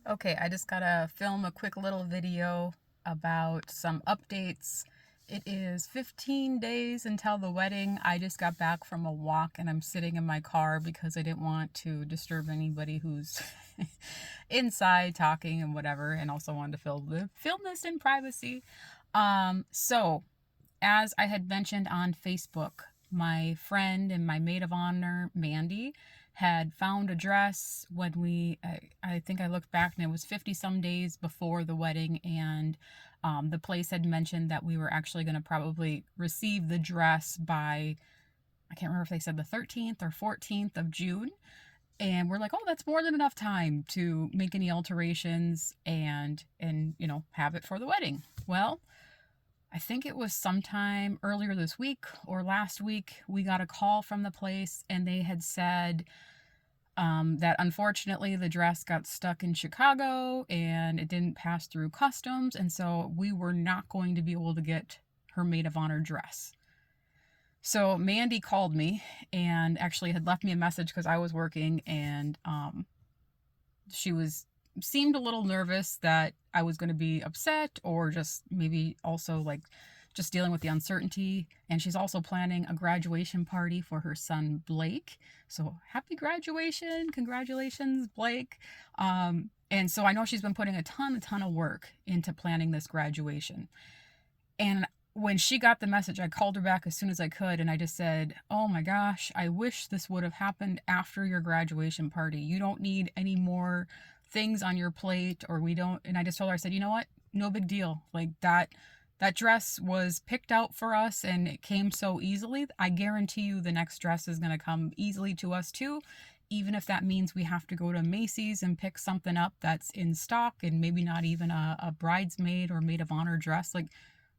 Okay, I just gotta film a quick little video about some updates. It is 15 days until the wedding. I just got back from a walk and I'm sitting in my car because I didn't want to disturb anybody who's inside talking and whatever, and also wanted to film this in privacy. So as I had mentioned on Facebook, my friend and my maid of honor, Mandy, had found a dress when I think I looked back and it was 50 some days before the wedding. And the place had mentioned that we were actually going to probably receive the dress by, I can't remember if they said the 13th or 14th of June. And we're like, oh, that's more than enough time to make any alterations and have it for the wedding. Well, I think it was sometime earlier this week or last week, we got a call from the place and they had said that unfortunately the dress got stuck in Chicago and it didn't pass through customs. And so we were not going to be able to get her maid of honor dress. So Mandy called me and actually had left me a message because I was working, and she seemed a little nervous that I was going to be upset, or just maybe also like just dealing with the uncertainty. And she's also planning a graduation party for her son Blake. So happy graduation. Congratulations, Blake. And so I know she's been putting a ton of work into planning this graduation. And when she got the message, I called her back as soon as I could, and I just said, oh my gosh, I wish this would have happened after your graduation party. You don't need any more things on your plate, or we don't. And I just told her, I said, you know what? No big deal. Like that dress was picked out for us and it came so easily. I guarantee you the next dress is going to come easily to us too, even if that means we have to go to Macy's and pick something up that's in stock and maybe not even a bridesmaid or maid of honor dress. Like,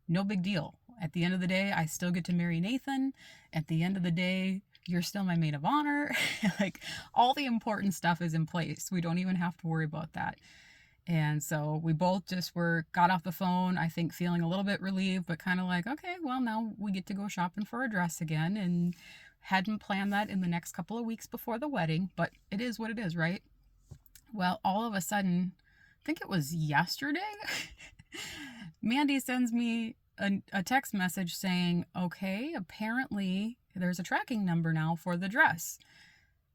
no big deal. At the end of the day, I still get to marry Nathan. At the end of the day, you're still my maid of honor. Like, all the important stuff is in place. We don't even have to worry about that. And so we both just got off the phone, I think feeling a little bit relieved, but kind of like, okay, well, now we get to go shopping for a dress again. And hadn't planned that in the next couple of weeks before the wedding, but it is what it is, right? Well, all of a sudden, I think it was yesterday, Mandy sends me a text message saying, okay, apparently there's a tracking number now for the dress.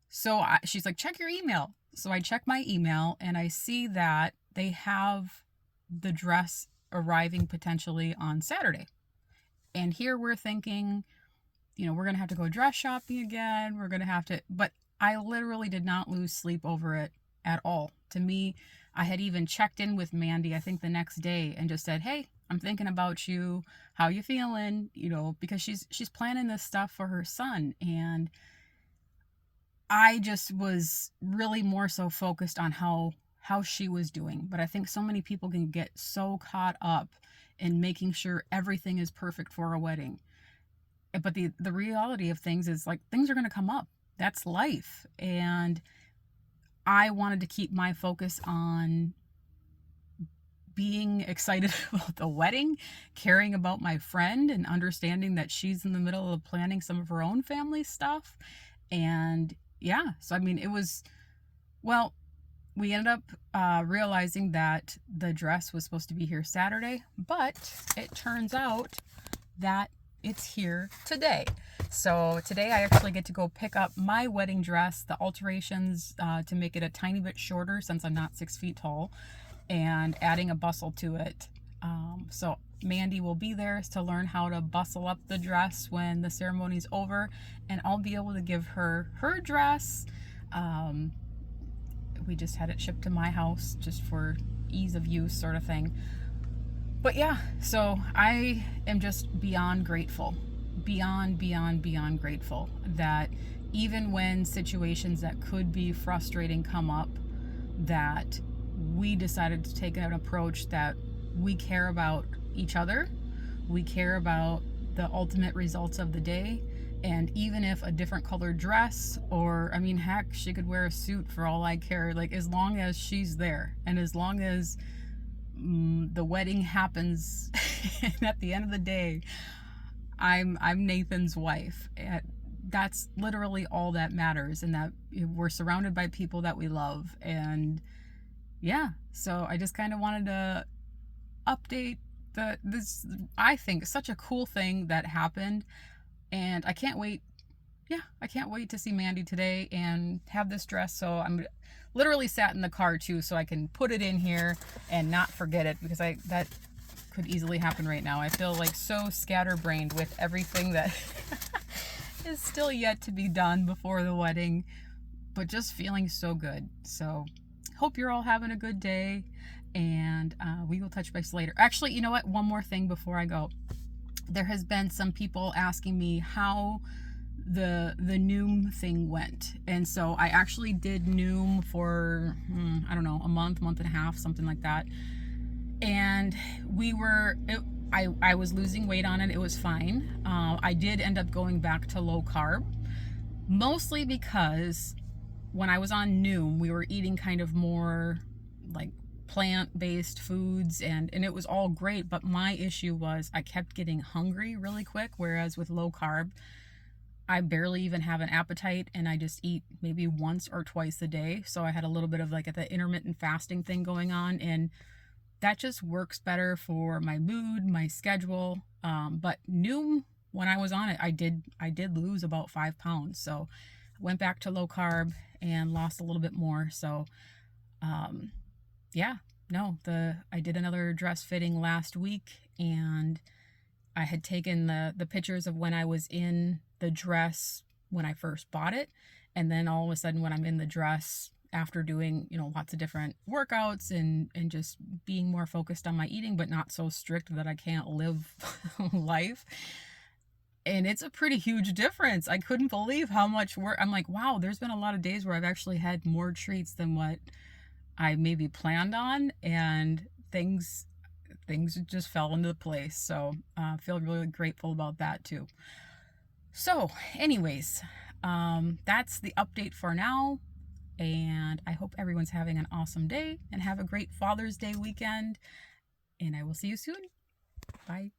So she's like, check your email. So I check my email and I see that they have the dress arriving potentially on Saturday. And here we're thinking, we're going to have to go dress shopping again. We're going to have to, but I literally did not lose sleep over it at all. To me, I had even checked in with Mandy, I think the next day, and just said, hey, I'm thinking about you. How you feeling? Because she's planning this stuff for her son. And I just was really more so focused on how she was doing. But I think so many people can get so caught up in making sure everything is perfect for a wedding. But the reality of things is, like, things are going to come up. That's life. And I wanted to keep my focus on being excited about the wedding, caring about my friend, and understanding that she's in the middle of planning some of her own family stuff. And yeah, so I mean, we ended up realizing that the dress was supposed to be here Saturday, but it turns out that it's here today. So today I actually get to go pick up my wedding dress, the alterations to make it a tiny bit shorter since I'm not 6 feet tall, and adding a bustle to it. So Mandy will be there to learn how to bustle up the dress when the ceremony's over, and I'll be able to give her her dress. We just had it shipped to my house just for ease of use sort of thing. But yeah, so I am just beyond grateful, beyond grateful that even when situations that could be frustrating come up, that we decided to take an approach that we care about each other, we care about the ultimate results of the day. And even if a different colored dress, or I mean, heck, she could wear a suit for all I care, like, as long as she's there and as long as the wedding happens and at the end of the day I'm Nathan's wife, that's literally all that matters, and that we're surrounded by people that we love. And yeah, so I just kind of wanted to update this, I think, such a cool thing that happened, and I can't wait. Yeah, I can't wait to see Mandy today and have this dress. So I'm literally sat in the car too, so I can put it in here and not forget it, because that could easily happen right now. I feel like so scatterbrained with everything that is still yet to be done before the wedding, but just feeling so good. So hope you're all having a good day, and we will touch base later. Actually, you know what? One more thing before I go. There has been some people asking me how the Noom thing went, and so I actually did Noom for I don't know, a month and a half, something like that, and I was losing weight on it. It was fine. I did end up going back to low carb, mostly because when I was on Noom, we were eating kind of more like plant-based foods, and it was all great, but my issue was I kept getting hungry really quick, whereas with low carb, I barely even have an appetite, and I just eat maybe once or twice a day. So I had a little bit of like the intermittent fasting thing going on, and that just works better for my mood, my schedule. But Noom, when I was on it, I did lose about 5 pounds. So I went back to low carb and lost a little bit more. So yeah, no, I did another dress fitting last week, and I had taken the pictures of when I was in the dress when I first bought it, and then all of a sudden when I'm in the dress after doing, lots of different workouts and just being more focused on my eating, but not so strict that I can't live life. And it's a pretty huge difference. I couldn't believe how much work. I'm like, wow, there's been a lot of days where I've actually had more treats than what I maybe planned on, and things just fell into place. So I feel really grateful about that too. So anyways, that's the update for now, and I hope everyone's having an awesome day and have a great Father's Day weekend, and I will see you soon. Bye.